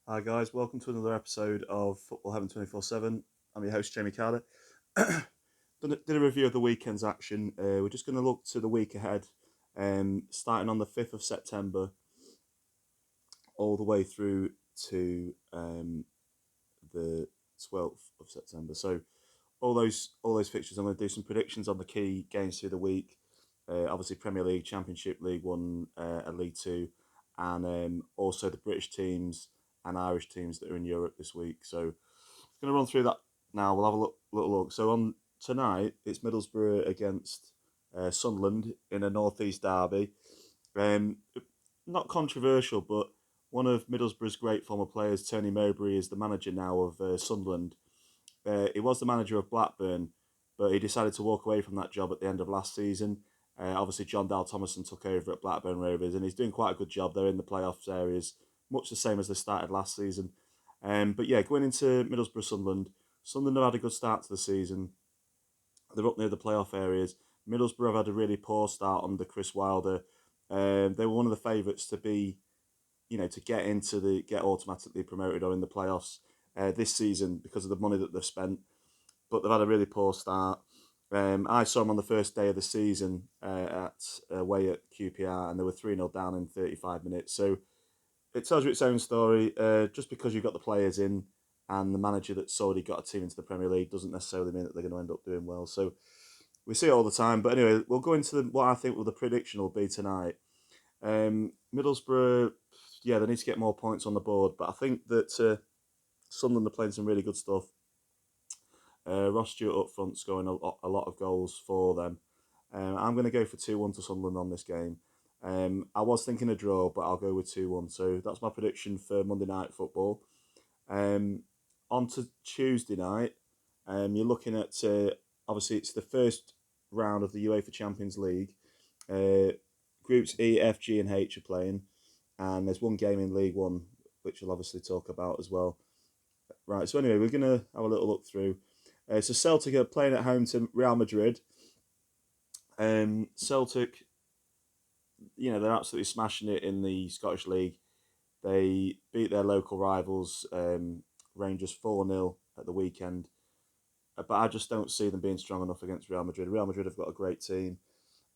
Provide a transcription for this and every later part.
Hi guys, welcome to another episode of Football Heaven 24/7. I'm your host Jamie Carter. Did a review of the weekend's action. We're just going to look to the week ahead, starting on the 5th of September, all the way through to the 12th of September. So all those fixtures, I'm going to do some predictions on the key games through the week. Obviously, Premier League, Championship, League One, and League Two, and also the British teams and Irish teams that are in Europe this week. So, I'm going to run through that now. We'll have a little look. So on tonight, it's Middlesbrough against Sunderland in a northeast derby. Um, Not controversial, but one of Middlesbrough's great former players, Tony Mowbray, is the manager now of Sunderland. He was the manager of Blackburn, but he decided to walk away from that job at the end of last season. Obviously, John Dal Thomason took over at Blackburn Rovers, and he's doing quite a good job. They're in the playoffs areas, much the same as they started last season. But yeah, going into Middlesbrough Sunderland, Sunderland have had a good start to the season. They're up near the playoff areas. Middlesbrough have had a really poor start under Chris Wilder. They were one of the favourites to be, to get automatically promoted or in the playoffs this season because of the money that they've spent, but they've had a really poor start. I saw them on the first day of the season at away at QPR, and they were 3-0 down in 35 minutes. So it tells you its own story. Just because you've got the players in and the manager that's already got a team into the Premier League doesn't necessarily mean that they're going to end up doing well. So we see it all the time. But anyway, we'll go into what I think the prediction will be tonight. Middlesbrough, yeah, they need to get more points on the board, but I think that Sunderland are playing some really good stuff. Ross Stewart up front scoring a lot of goals for them. I'm going to go for 2-1 to Sunderland on this game. I was thinking a draw, but I'll go with 2-1. So that's my prediction for Monday Night Football. On to Tuesday night, you're looking at, obviously, it's the first round of the UEFA Champions League. Groups E, F, G, and H are playing, and there's one game in League One, which we'll obviously talk about as well. Right, so anyway, we're going to have a little look through. So Celtic are playing at home to Real Madrid. Celtic, they're absolutely smashing it in the Scottish League. They beat their local rivals, Rangers 4-0 at the weekend. But I just don't see them being strong enough against Real Madrid. Real Madrid have got a great team.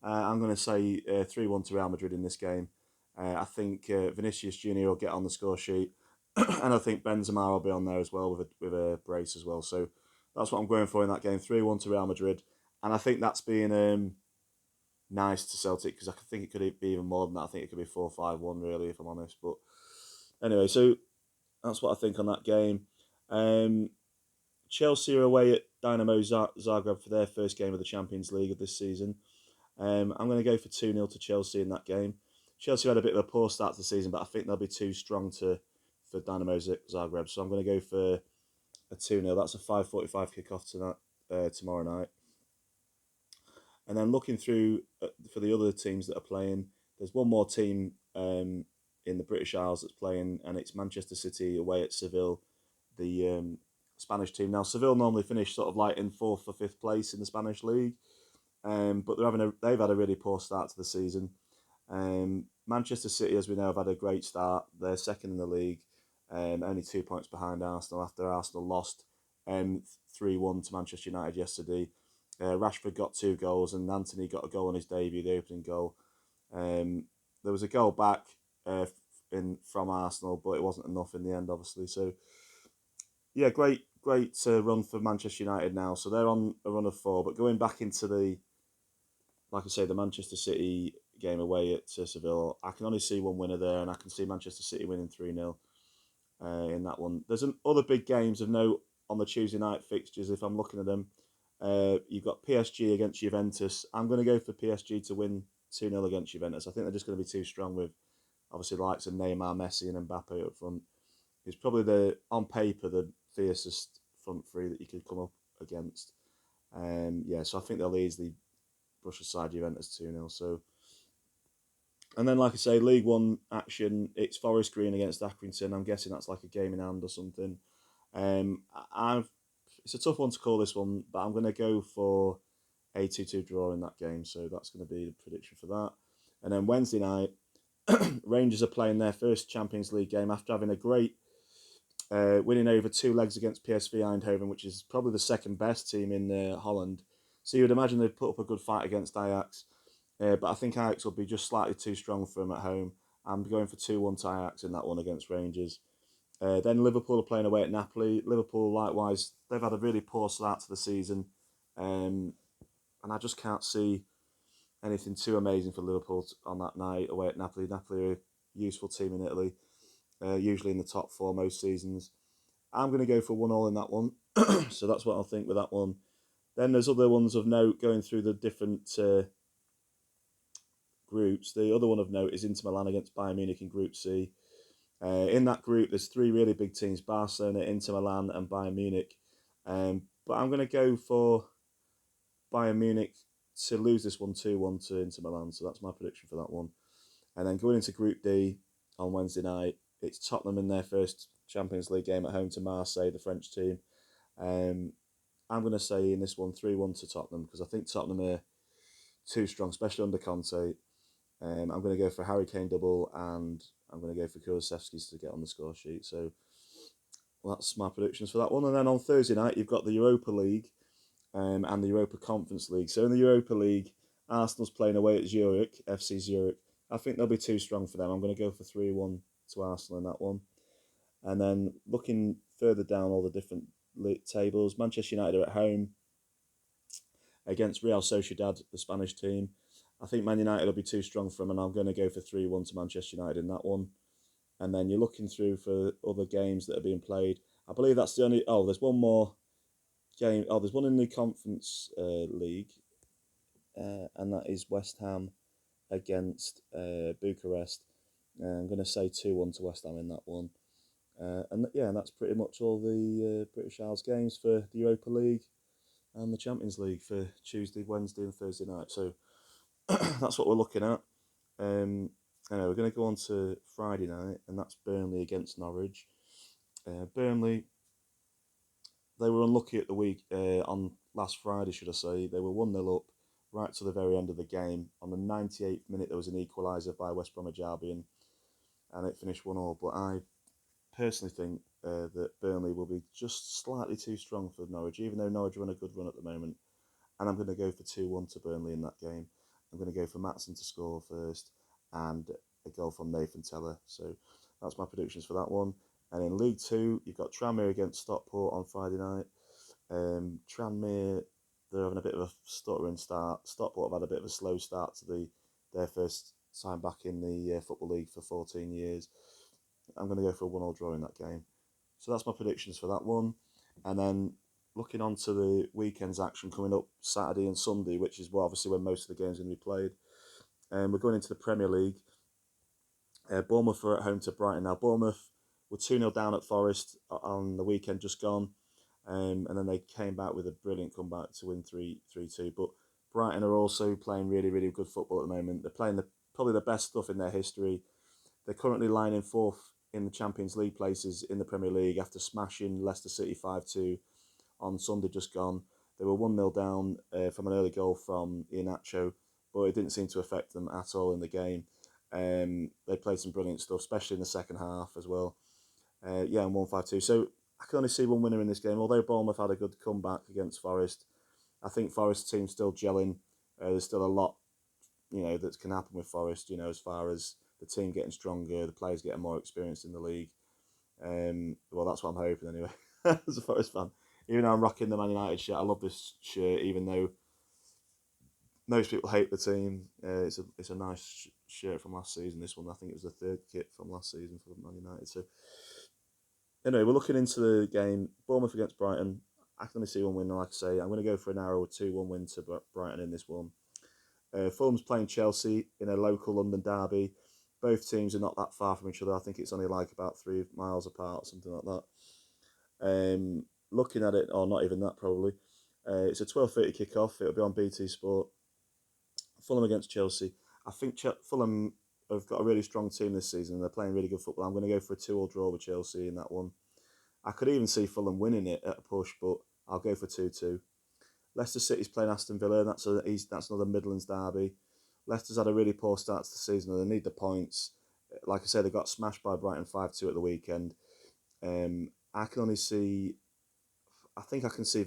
I'm going to say 3-1 to Real Madrid in this game. I think Vinicius Junior will get on the score sheet. And I think Benzema will be on there as well with a brace as well. So that's what I'm going for in that game. 3-1 to Real Madrid. And I think that's being nice to Celtic because I think it could be even more than that. I think it could be 4-5-1 really, if I'm honest. But anyway, so that's what I think on that game. Chelsea are away at Dynamo Zagreb for their first game of the Champions League of this season. I'm going to go for 2-0 to Chelsea in that game. Chelsea had a bit of a poor start to the season, but I think they'll be too strong for Dynamo Zagreb. So I'm going to go for a 2-0. That's a 5:45 kickoff tomorrow night. And then looking through for the other teams that are playing, there's one more team in the British Isles that's playing, and it's Manchester City away at Seville, the Spanish team. Now, Seville normally finish sort of like in fourth or fifth place in the Spanish league, but they've had a really poor start to the season. Manchester City, as we know, have had a great start. They're second in the league, only 2 points behind Arsenal after Arsenal lost 3-1 to Manchester United yesterday. Rashford got 2 goals and Anthony got a goal on his debut, the opening goal. There was a goal back from Arsenal, but it wasn't enough in the end, obviously. So, yeah, great run for Manchester United now. So they're on a run of 4. But going back into like I say, the Manchester City game away at Seville, I can only see one winner there, and I can see Manchester City winning 3-0 in that one. There's other big games of note on the Tuesday night fixtures if I'm looking at them. You've got PSG against Juventus. I'm going to go for PSG to win 2-0 against Juventus. I think they're just going to be too strong with, obviously, the likes of Neymar, Messi and Mbappe up front. It's probably, on paper, the fiercest front three that you could come up against. So I think they'll easily brush aside Juventus 2-0. So, and then, like I say, League One action, it's Forest Green against Accrington. I'm guessing that's like a game in hand or something. It's a tough one to call this one, but I'm going to go for a 2-2 draw in that game. So that's going to be the prediction for that. And then Wednesday night, Rangers are playing their first Champions League game after having a great winning over 2 legs against PSV Eindhoven, which is probably the second best team in Holland. So you would imagine they'd put up a good fight against Ajax. But I think Ajax will be just slightly too strong for them at home. I'm going for 2-1 to Ajax in that one against Rangers. Then Liverpool are playing away at Napoli. Liverpool, likewise, they've had a really poor start to the season. And I just can't see anything too amazing for Liverpool on that night away at Napoli. Napoli are a useful team in Italy, usually in the top four most seasons. I'm going to go for 1-1 in that one. So that's what I'll think with that one. Then there's other ones of note going through the different groups. The other one of note is Inter Milan against Bayern Munich in Group C. In that group, there's three really big teams: Barcelona, Inter Milan, and Bayern Munich. But I'm going to go for Bayern Munich to lose this one 2-1 to Inter Milan. So that's my prediction for that one. And then going into Group D on Wednesday night, it's Tottenham in their first Champions League game at home to Marseille, the French team. I'm going to say in this one 3-1 to Tottenham because I think Tottenham are too strong, especially under Conte. I'm going to go for Harry Kane double and I'm going to go for Kulusevski to get on the score sheet. So that's my predictions for that one. And then on Thursday night, you've got the Europa League and the Europa Conference League. So in the Europa League, Arsenal's playing away at Zurich, FC Zurich. I think they'll be too strong for them. I'm going to go for 3-1 to Arsenal in that one. And then looking further down all the different tables, Manchester United are at home against Real Sociedad, the Spanish team. I think Man United will be too strong for them, and I'm going to go for 3-1 to Manchester United in that one. And then you're looking through for other games that are being played. I believe that's the only... Oh, there's one more game. Oh, there's one in the Conference League, and that is West Ham against Bucharest. I'm going to say 2-1 to West Ham in that one. And that's pretty much all the British Isles games for the Europa League and the Champions League for Tuesday, Wednesday, and Thursday night. So that's what we're looking at. Anyway, we're going to go on to Friday night, and that's Burnley against Norwich. Burnley, they were unlucky at the week on last Friday, should I say. They were 1-0 up right to the very end of the game. On the 98th minute, there was an equaliser by West Bromwich Albion, and it finished 1-1. But I personally think that Burnley will be just slightly too strong for Norwich, even though Norwich are on a good run at the moment. And I'm going to go for 2-1 to Burnley in that game. I'm going to go for Maatsen to score first and a goal from Nathan Teller. So that's my predictions for that one. And in League Two, you've got Tranmere against Stockport on Friday night. Tranmere, they're having a bit of a stuttering start. Stockport have had a bit of a slow start to their first time back in the Football League for 14 years. I'm going to go for a 1-1 draw in that game. So that's my predictions for that one. And then looking on to the weekend's action coming up Saturday and Sunday, which is obviously when most of the games are going to be played. We're going into the Premier League. Bournemouth are at home to Brighton. Now, Bournemouth were 2-0 down at Forest on the weekend just gone. And then they came back with a brilliant comeback to win 3-2. But Brighton are also playing really, really good football at the moment. They're playing probably the best stuff in their history. They're currently lying fourth in the Champions League places in the Premier League after smashing Leicester City 5-2 on Sunday just gone. They were 1-0 down from an early goal from Iheanacho, but it didn't seem to affect them at all in the game. They played some brilliant stuff, especially in the second half as well. And won 5-2. So I can only see one winner in this game. Although Bournemouth had a good comeback against Forest, I think Forest team's still gelling. There's still a lot, that can happen with Forest, as far as the team getting stronger, the players getting more experienced in the league. Well, that's what I'm hoping anyway, as a Forest fan. Even though I'm rocking the Man United shirt, I love this shirt, even though most people hate the team. It's a nice shirt from last season, this one. I think it was the third kit from last season for Man United. So, anyway, we're looking into the game. Bournemouth against Brighton. I can only see one winner, like I say. I'm going to go for a narrow 2-1 win to Brighton in this one. Fulham's playing Chelsea in a local London derby. Both teams are not that far from each other. I think it's only like about 3 miles apart, something like that. Looking at it, or not even that probably, it's a 12:30 kick-off. It'll be on BT Sport. Fulham against Chelsea. I think Fulham have got a really strong team this season and they're playing really good football. I'm going to go for a 2-2 draw with Chelsea in that one. I could even see Fulham winning it at a push, but I'll go for 2-2. Leicester City's playing Aston Villa, and that's another Midlands derby. Leicester's had a really poor start to the season, and they need the points. Like I said, they got smashed by Brighton 5-2 at the weekend. I can only see. I think I can see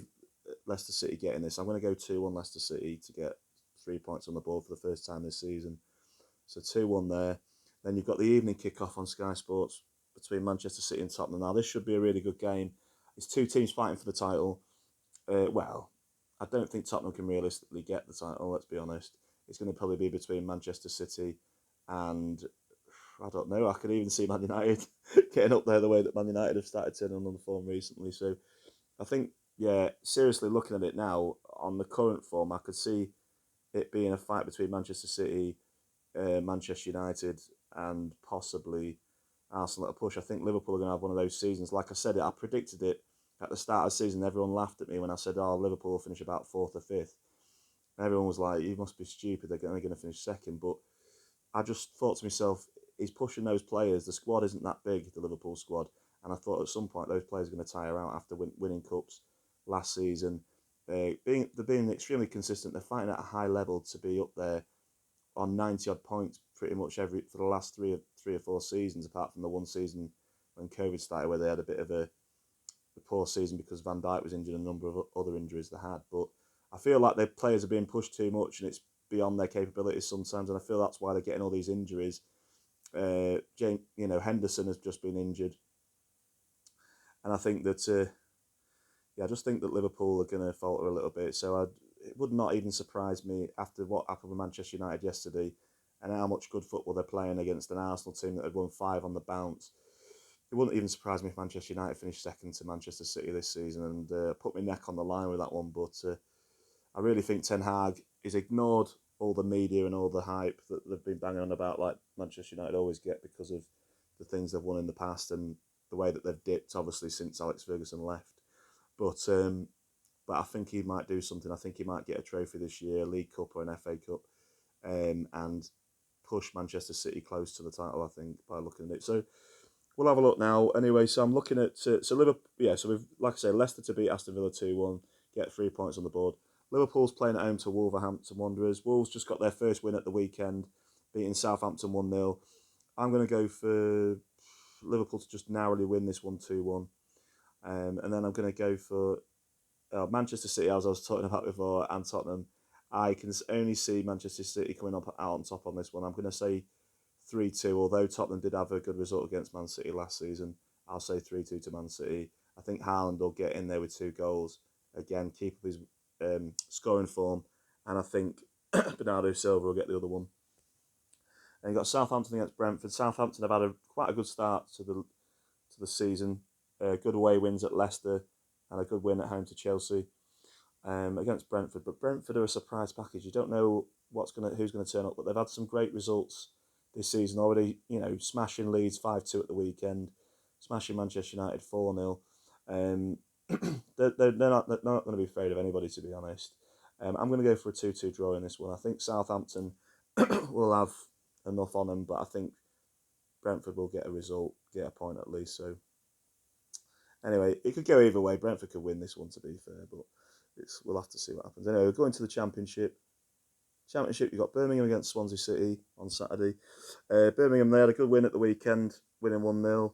Leicester City getting this. I'm going to go 2-1 Leicester City to get 3 points on the board for the first time this season. So 2-1 there. Then you've got the evening kick-off on Sky Sports between Manchester City and Tottenham. Now, this should be a really good game. It's two teams fighting for the title. Well, I don't think Tottenham can realistically get the title, let's be honest. It's going to probably be between Manchester City and, I don't know, I could even see Man United getting up there the way that Man United have started turning on the form recently. So I think, yeah, seriously looking at it now, on the current form, I could see it being a fight between Manchester City, Manchester United, and possibly Arsenal at a push. I think Liverpool are going to have one of those seasons. Like I said, I predicted it at the start of the season. Everyone laughed at me when I said, "Oh, Liverpool will finish about fourth or fifth." And everyone was like, "You must be stupid. They're only going to finish second." But I just thought to myself, he's pushing those players. The squad isn't that big, the Liverpool squad, and I thought at some point those players are going to tire out after winning cups last season. They're being extremely consistent. They're fighting at a high level to be up there on 90 odd points pretty much every for the last three or four seasons, apart from the one season when COVID started, where they had a bit of a poor season because Van Dijk was injured and a number of other injuries they had. But I feel like their players are being pushed too much and it's beyond their capabilities sometimes, and I feel that's why they're getting all these injuries. Henderson has just been injured, and I think that I just think that Liverpool are going to falter a little bit. So it would not even surprise me after what happened with Manchester United yesterday and how much good football they're playing against an Arsenal team that had won 5 on the bounce. It wouldn't even surprise me if Manchester United finished second to Manchester City this season, and put my neck on the line with that one. But I really think Ten Hag is ignored all the media and all the hype that they've been banging on about, like Manchester United always get because of the things they've won in the past and the way that they've dipped, obviously, since Alex Ferguson left. But I think he might do something. I think he might get a trophy this year, League Cup or an FA Cup, and push Manchester City close to the title. I think by looking at it. So we'll have a look now. Anyway, so I'm looking at so Liverpool. Yeah, so we've like I say, Leicester to beat Aston Villa 2-1, get 3 points on the board. Liverpool's playing at home to Wolverhampton Wanderers. Wolves just got their first win at the weekend, beating Southampton 1-0. I'm going to go for Liverpool to just narrowly win this 1-2-1. And then I'm going to go for Manchester City, as I was talking about before, and Tottenham. I can only see Manchester City coming up out on top on this one. I'm going to say 3-2, although Tottenham did have a good result against Man City last season. I'll say 3-2 to Man City. I think Haaland will get in there with 2 goals. Again, keep up his scoring form. And I think Bernardo Silva will get the other one. And you've got Southampton against Brentford. Southampton have had quite a good start to the season. Good away wins at Leicester and a good win at home to Chelsea against Brentford. But Brentford are a surprise package. You don't know who's going to turn up, but they've had some great results this season already. You know, smashing Leeds 5-2 at the weekend, smashing Manchester United 4-0. They're not going to be afraid of anybody, to be honest. I'm going to go for a 2-2 draw in this one. I think Southampton will have enough on them, but I think Brentford will get a result, get a point at least. So anyway, it could go either way. Brentford could win this one, to be fair, but we'll have to see what happens. Anyway, we're going to the Championship. You've got Birmingham against Swansea City on Saturday. Birmingham, they had a good win at the weekend, winning 1-0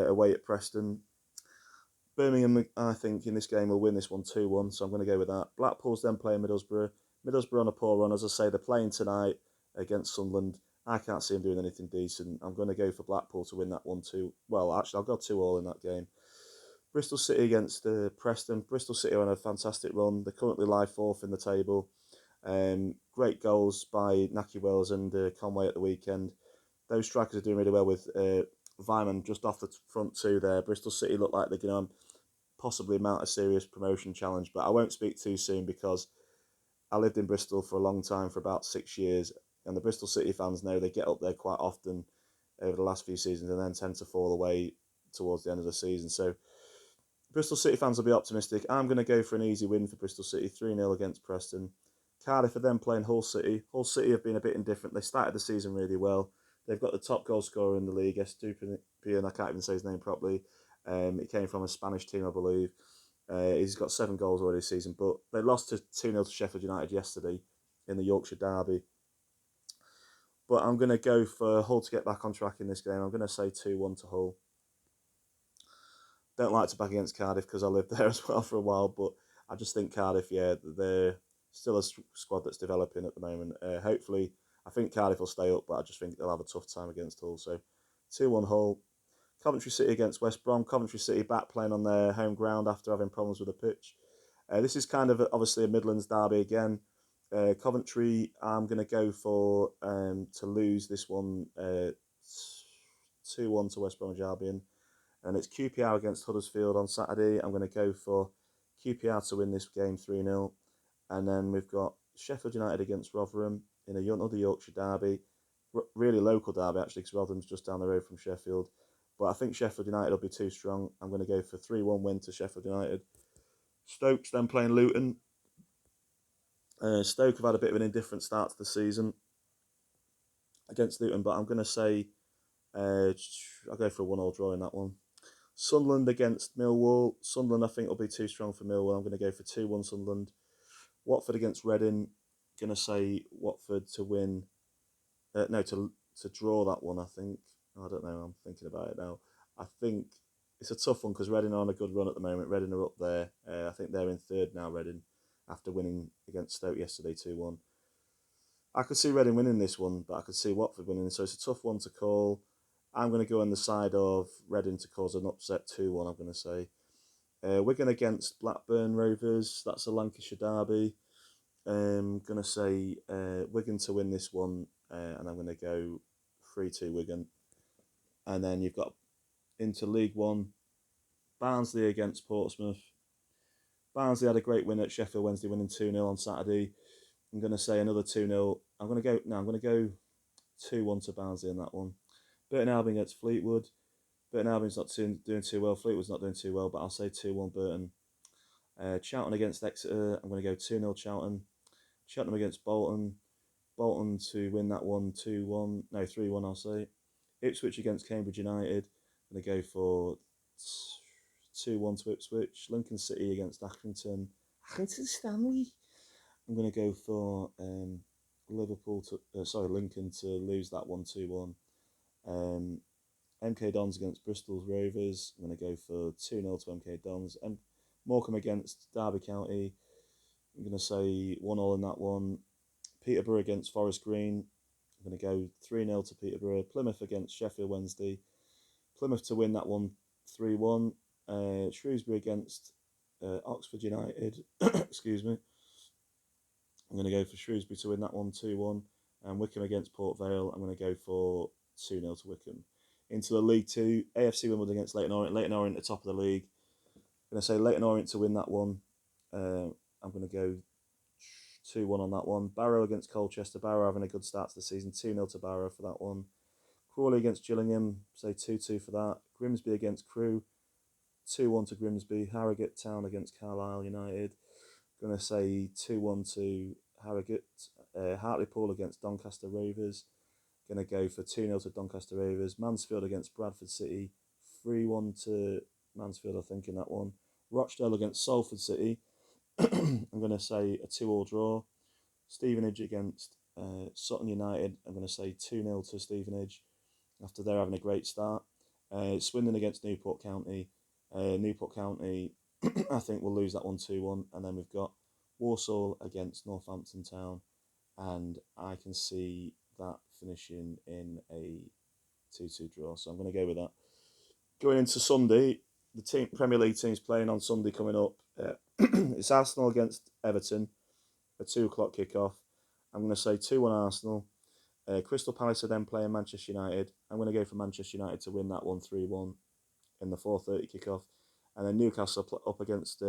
away at Preston. Birmingham, I think, in this game will win this one 2-1, so I'm going to go with that. Blackpool's then playing Middlesbrough. Middlesbrough on a poor run. As I say, they're playing tonight against Sunderland. I can't see them doing anything decent. I'm going to go for Blackpool to win that 1-2. Well, actually, I'll go 2-2 in that game. Bristol City against Preston. Bristol City are on a fantastic run. They're currently live 4th in the table. Great goals by Naki Wells and Conway at the weekend. Those strikers are doing really well with Vyman just off the front 2 there. Bristol City look like they're going to possibly mount a serious promotion challenge, but I won't speak too soon because I lived in Bristol for a long time, for about 6 years, and the Bristol City fans know they get up there quite often over the last few seasons and then tend to fall away towards the end of the season. So Bristol City fans will be optimistic. I'm going to go for an easy win for Bristol City, 3-0 against Preston. Cardiff are then playing Hull City. Hull City have been a bit indifferent. They started the season really well. They've got the top goal scorer in the league, Estupiñán, I can't even say his name properly. It came from a Spanish team, I believe. He's got 7 goals already this season, but they lost to 2-0 to Sheffield United yesterday in the Yorkshire Derby. But I'm going to go for Hull to get back on track in this game. I'm going to say 2-1 to Hull. Don't like to back against Cardiff because I lived there as well for a while, but I just think Cardiff, yeah, they're still a squad that's developing at the moment. Hopefully, I think Cardiff will stay up, but I just think they'll have a tough time against Hull. So 2-1 Hull. Coventry City against West Brom. Coventry City back playing on their home ground after having problems with the pitch. This is kind of obviously a Midlands derby again. Coventry, I'm going to go for to lose this one 2-1 to West Bromwich Albion. And it's QPR against Huddersfield on Saturday. I'm going to go for QPR to win this game 3-0. And then we've got Sheffield United against Rotherham in another Yorkshire derby. Really local derby, actually, because Rotherham's just down the road from Sheffield. But I think Sheffield United will be too strong. I'm going to go for 3-1 win to Sheffield United. Stoke's then playing Luton. Stoke have had a bit of an indifferent start to the season against Luton, but I'm going to say I'll go for a 1-1 draw in that one. Sunderland against Millwall. Sunderland, I think, will be too strong for Millwall. I'm going to go for 2-1 Sunderland. Watford against Reading. Going to say Watford to win. To draw that one, I think. I don't know. I'm thinking about it now. I think it's a tough one because Reading are on a good run at the moment. Reading are up there. I think they're in third now, Reading, after winning against Stoke yesterday 2-1. I could see Reading winning this one, but I could see Watford winning. So it's a tough one to call. I'm going to go on the side of Reading to cause an upset 2-1, I'm going to say. Wigan against Blackburn Rovers. That's a Lancashire derby. I'm going to say Wigan to win this one, and I'm going to go 3-2 Wigan. And then you've got into League One, Barnsley against Portsmouth. Barnsley had a great win at Sheffield Wednesday, winning 2-0 on Saturday. I'm going to say another 2-0. I'm going to go 2-1 to Barnsley in that one. Burton Albion against Fleetwood. Burton Albion's not doing too well. Fleetwood's not doing too well, but I'll say 2-1 Burton. Charlton against Exeter. I'm going to go 2-0 Charlton. Cheltenham against Bolton. Bolton to win that one 2-1. No, 3-1 I'll say. Ipswich against Cambridge United. I'm going to go for 2-1 to Ipswich. Lincoln City against Accrington. Accrington Stanley. I'm going to go for Lincoln to lose that one 2-1. MK Dons against Bristol Rovers. I'm going to go for 2-0 to MK Dons. And Morecambe against Derby County. I'm going to say 1-0 in that one. Peterborough against Forest Green. I'm going to go 3-0 to Peterborough. Plymouth against Sheffield Wednesday. Plymouth to win that one 3-1. Shrewsbury against Oxford United. Excuse me. I'm going to go for Shrewsbury to win that one 2-1. And Wycombe against Port Vale. I'm going to go for 2-0 to Wycombe. Into the League Two, AFC Wimbledon against Leyton Orient. Leyton Orient at the top of the league. I'm going to say Leyton Orient to win that one. I'm going to go 2-1 on that one. Barrow against Colchester. Barrow having a good start to the season. 2-0 to Barrow for that one. Crawley against Gillingham. Say 2-2 for that. Grimsby against Crewe. 2-1 to Grimsby. Harrogate Town against Carlisle United. Going to say 2-1 to Harrogate. Hartlepool against Doncaster Rovers. Going to go for 2-0 to Doncaster Rovers. Mansfield against Bradford City. 3-1 to Mansfield, I think, in that one. Rochdale against Salford City. I'm going to say a 2-2 draw. Stevenage against Sutton United. I'm going to say 2-0 to Stevenage after they're having a great start. Swindon against Newport County. Newport County, I think, will lose that one 2-1. And then we've got Walsall against Northampton Town. And I can see that finishing in a 2-2 draw. So I'm going to go with that. Going into Sunday, the Premier League teams playing on Sunday coming up. It's Arsenal against Everton, a 2:00 kickoff. I'm going to say 2-1 Arsenal. Crystal Palace are then playing Manchester United. I'm going to go for Manchester United to win that one 3-1 in the 4:30 kickoff. And then Newcastle up against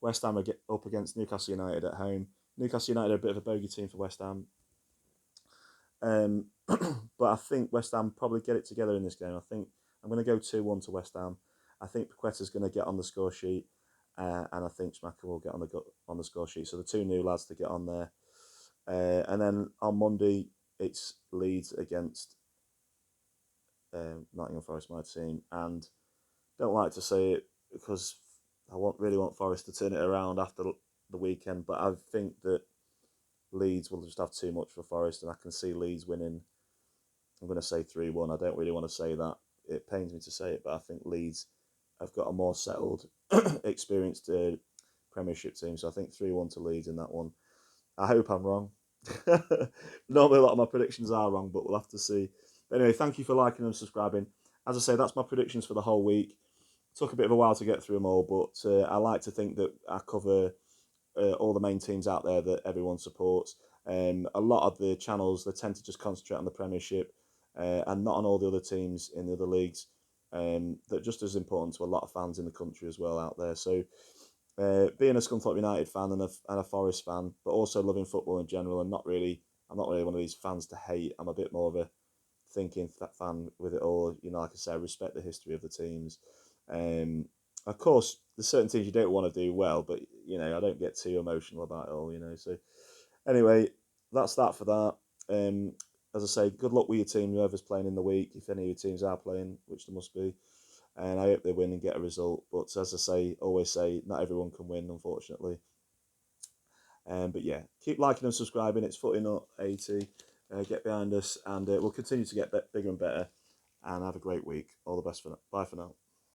West Ham up against Newcastle United at home. Newcastle United are a bit of a bogey team for West Ham. But I think West Ham probably get it together in this game. I think I'm going to go 2-1 to West Ham. I think Paqueta's going to get on the score sheet, and I think Schmaka will get on the score sheet. So the two new lads to get on there. And then on Monday, it's Leeds against Nottingham Forest, my team. And don't like to say it because I really want Forest to turn it around after the weekend. But I think that Leeds will just have too much for Forest, and I can see Leeds winning. I'm going to say 3-1. I don't really want to say that. It pains me to say it, but I think Leeds have got a more settled, experienced Premiership team. So I think 3-1 to Leeds in that one. I hope I'm wrong. Normally, a lot of my predictions are wrong, but we'll have to see. But anyway, thank you for liking and subscribing. As I say, that's my predictions for the whole week. Took a bit of a while to get through them all, but I like to think that I cover all the main teams out there that everyone supports. A lot of the channels, they tend to just concentrate on the Premiership and not on all the other teams in the other leagues. That just as important to a lot of fans in the country as well out there. So being a Scunthorpe United fan and a Forest fan, but also loving football in general, and I'm not really one of these fans to hate. I'm a bit more of a thinking fan with it all. You know, like I say, I respect the history of the teams. Of course, there's certain teams you don't want to do well, but you know, I don't get too emotional about it all. You know, so anyway, that's that for that. Um, as I say, good luck with your team, whoever's playing in the week. If any of your teams are playing, which there must be, and I hope they win and get a result. But as I say, always say, not everyone can win, unfortunately. But yeah, keep liking and subscribing. It's Footy Nut 80. Get behind us, and we'll continue to get bigger and better. And have a great week. All the best for now. Bye for now.